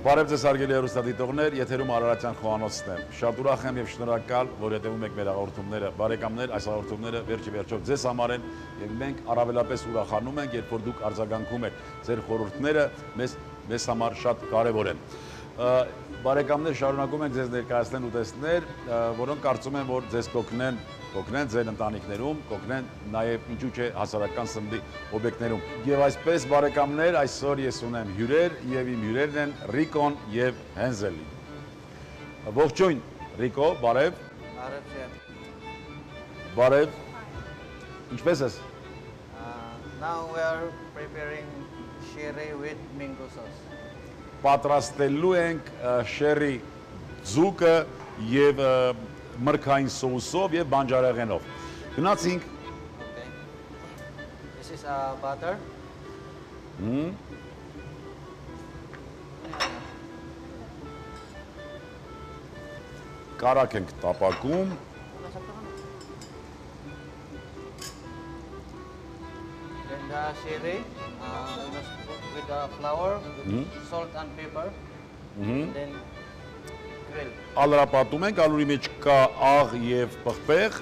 Բարև ձեզ հարգելի հեռուստադիտողներ, եթերում Արարատյան Խոհանոցն է։ Շատ ուրախ եմ եւ շնորհակալ, որ հետևում եք մեր հաղորդումները։ Բարեկամներ, այս հաղորդումները վերջիվերջով ձեզ համար են եւ մենք առավելապես ուրախանում ենք, երբ որ դուք արձագանքում եք։ Ձեր խորհուրդները մեզ համար շատ կարեւոր են։ Բարեկամներ, շարունակում ենք ձեզ ներկայացնել ուտեստներ, որոնք կարծում եմ, որ ձեզ կօգնեն ձեր ընտանիքներում, կօգնեն նաև ինչու՞ չէ հասարակական սննդի օբյեկտներում։ Եվ այսպես բարեկամներ, այսօր ես ունեմ հյուրեր եւ իմ հյուրերն են Ռիկոն եւ Հենզելին։ Ողջույն, Ռիկո, բարև։ Բարև շեֆ։ Բարև։ Ինչպես ես։ Now we are preparing sherry with mango sauce. Պատրաստելու ենք շերի ձուկը եւ մրգային սոուսով եւ բանջարեղենով։ Գնացինք։ Okay. This is butter. Կարակ ենք տապակում։ Then the sherry we must put with the flour, with salt and pepper. Then grill. Ալրապատում ենք, ալուրի մեջ կա աղ եւ պղպեղ։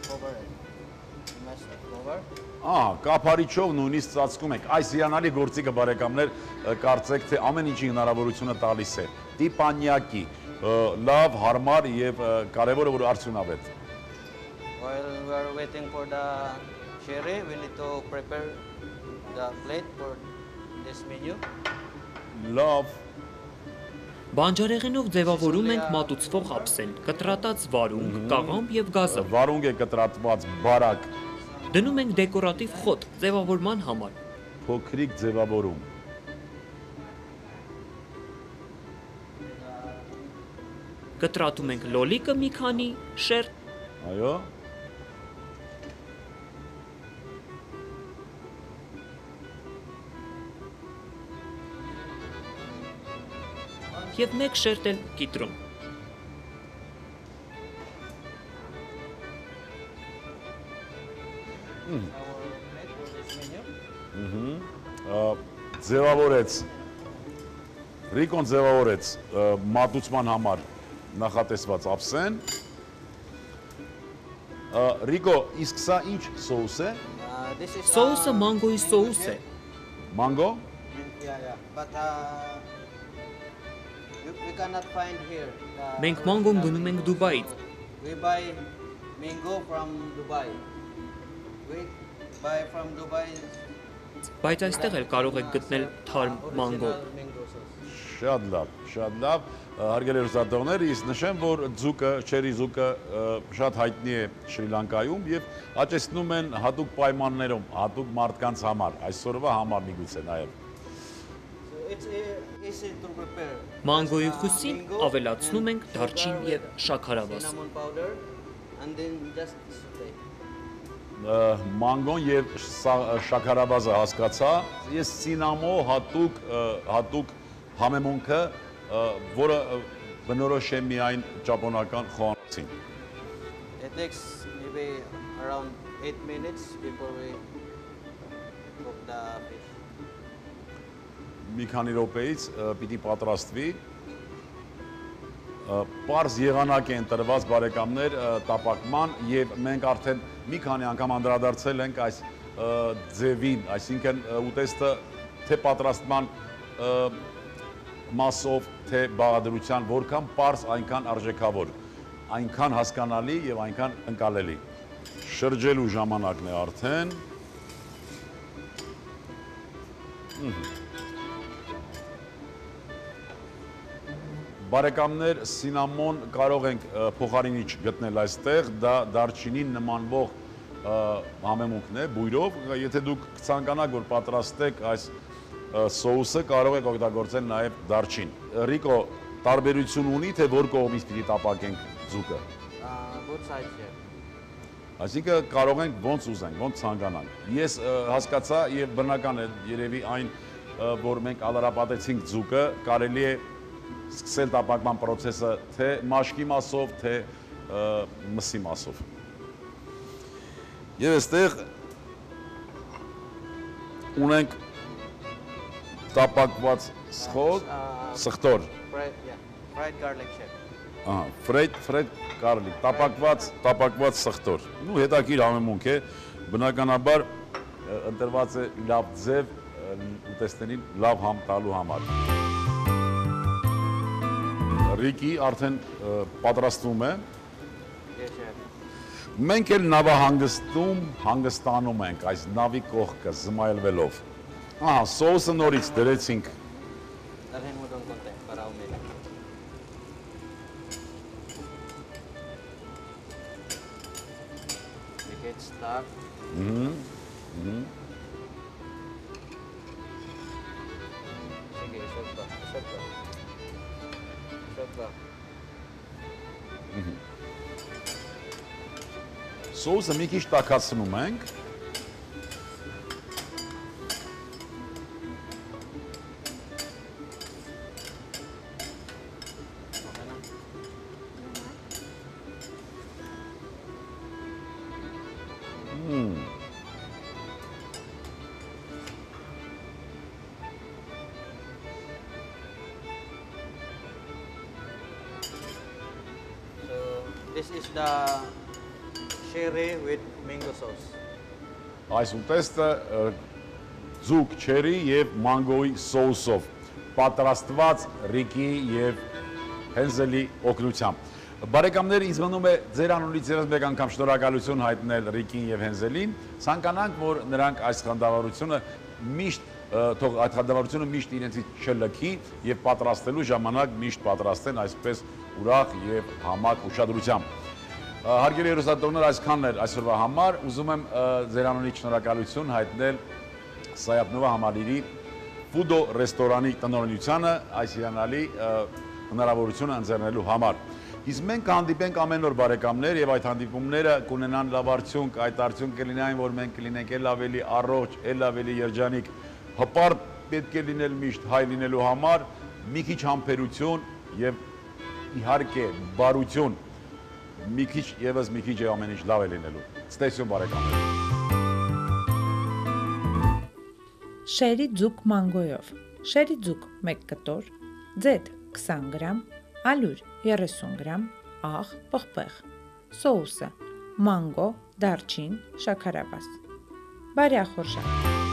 Cover it. We must cover. Կափարիչով նույնիսկ ծածկում ենք։ Այս հիանալի գործիքը բարեկամներ, կարծեք թե ամեն ինչի հնարավորությունը տալիս է։ Տիպանյակի, լավ, հարմար եւ կարեւորը որ արդյունավետ։ While we are waiting for the sherry, we need to prepare the plate for this menu. Լավ։ Բանջարեղենով ձևավորում ենք մատուցվող ափսեն, կտրատած վարունգ, կաղամբ եւ գազը։ Վարունգ է կտրատված բարակ։ Դնում ենք դեկորատիվ խոտ ձևավորման համար։ Փոքրիկ ձևավորում։ Կտրատում ենք լոլիկը մի քանի շերտ։ Այո։ Եվ մեկ շերտ էլ կիտրոն։ Ձևավորեց, Ռիկոն ձևավորեց մատուցման համար նախատեսված ափսեն։ Ռիկո, իսկ սա ինչ սոուս է։ This is Սոուսը մանգոյի սոուս է։ Մանգո։ yeah. But we cannot find here. Մենք մանգոն գնում ենք Դուբայից։ We buy mango from Dubai. We buy from Dubai. Բայց այստեղ էլ կարող եք գտնել թարմ մանգո։ Original mango sauce. Շատ լավ, շատ լավ։ Հարգելի հեռուստադիտողներ, ես նշեմ, որ ձուկը, չերի ձուկը շատ հայտնի է Շրի Լանկայում եւ աճեցնում են հատուկ պայմաններում, հատուկ մարդկանց համար, այսօրվա համար միգուցե նաեւ։ So it's easy to prepare. Մանգոյի խուսին ավելացնում ենք դարչին եւ շաքարավազ։ Cinnamon powder and then just saute. Մանգոն եւ շաքարավազը հասկացա, ես սինամո հատուկ համեմունքը, որը բնորոշ է միայն ճապոնական խոհանոցին։ It takes maybe around 8 minutes before we cook the fish. Մի քանի րոպեից պիտի պատրաստվի։ Պարզ եղանակ են տրված բարեկամներ տապակման եւ մենք արդեն մի քանի անգամ անդրադարձել ենք այս ձևին, այսինքն ուտեստը թե պատրաստման մասով, թե բաղադրության որքան պարզ, այնքան արժեքավոր, այնքան հասկանալի եւ այնքան ընկալելի։ Շրջելու ժամանակն է արդեն։ Բարեկամներ, սինամոն կարող ենք փոխարինիչ գտնել այստեղ, դա դարչինին նմանվող համեմունքն է, բույրով, եթե դուք ցանկանաք, որ պատրաստեք այս սոուսը, կարող եք օգտագործել նաև դարչին։ Ռիկո, տարբերություն ունի, թե որ կողմից պիտի տապակենք ձուկը։ Both sides here. Այսինքն կարող ենք ոնց ուզենք, ոնց ցանկանանք։ Ես հասկացա եւ բնական է երևի այն, որ մենք ալարապատեցինք ձուկը, կարելի է սկսել տապակման process-ը թե մաշկի մասով, թե մսի մասով։ Եվ այստեղ ունենք տապակված սխտոր, fried garlic shake. Fred garlic, տապակված սխտոր։ Ու հետաքրքիր համեմունք է, բնականաբար ընտրված է լավ ձև ուտեստներին լավ համ տալու համար։ Ռիկի արդեն պատրաստվում է։ Yes, chef. Մենք էլ հանգստանում ենք այս նավի կողքը զմայլվելով։ Սոուսը նորից դրեցինք։ Dalhin mo doon konti para umili. Make it stuck. Sige, isot ka. Սոուսը մի քիչ տաքացնում ենք։ So, this is the sherry with mango sauce. Այս ուտեստը ձուկ չերի եւ մանգոյի սոուսով պատրաստված Ռիկի եւ Հենզելի օգնությամբ։ Բարեկամներ, ինձ մնում է ձեր անունից եւս մեկ անգամ շնորհակալություն հայտնել Ռիկին եւ Հենզելին։ Ցանկանանք, որ նրանք այս խանդավառությունը միշտ միշտ իրենցից չլքի եւ պատրաստելու ժամանակ միշտ պատրաստեն այսպես ուրախ եւ համակ ուշադրությամբ։ Հարգելի հեռուստադիտողներ, այսքանն էր այսօրվա համար, ուզում եմ ձեր անունից շնորհակալություն հայտնել Սայաթ-Նովա համալիրի Ֆուդո ռեստորանի տնօրինությանը այս հիանալի հնարավորությունը ընձեռնելու համար։ Իսկ մենք կհանդիպենք ամեն օր բարեկամներ եւ այդ հանդիպումները կունենան լավ արդյունք, այդ արդյունքը կլինի այն, որ մենք կլինենք ել ավելի առողջ, ել ավելի երջանիկ, հպարտ պետք է լինել միշտ հայ լինելու համար, մի քիչ համբերություն եւ իհարկե բարություն, մի քիչ եւս մի քիչ ամեն ինչ լավ է լինելու։ Ստեսյուն բարեկամներ։ Շերի ձուկ մանգոյով։ Շերի ձուկ 1 կտոր, ձեթ 20 գրամ, ալյուր 30 գրամ, աղ, պղպեղ, սոուսը, մանգո, դարչին, շաքարավազ, բարյախորժակ։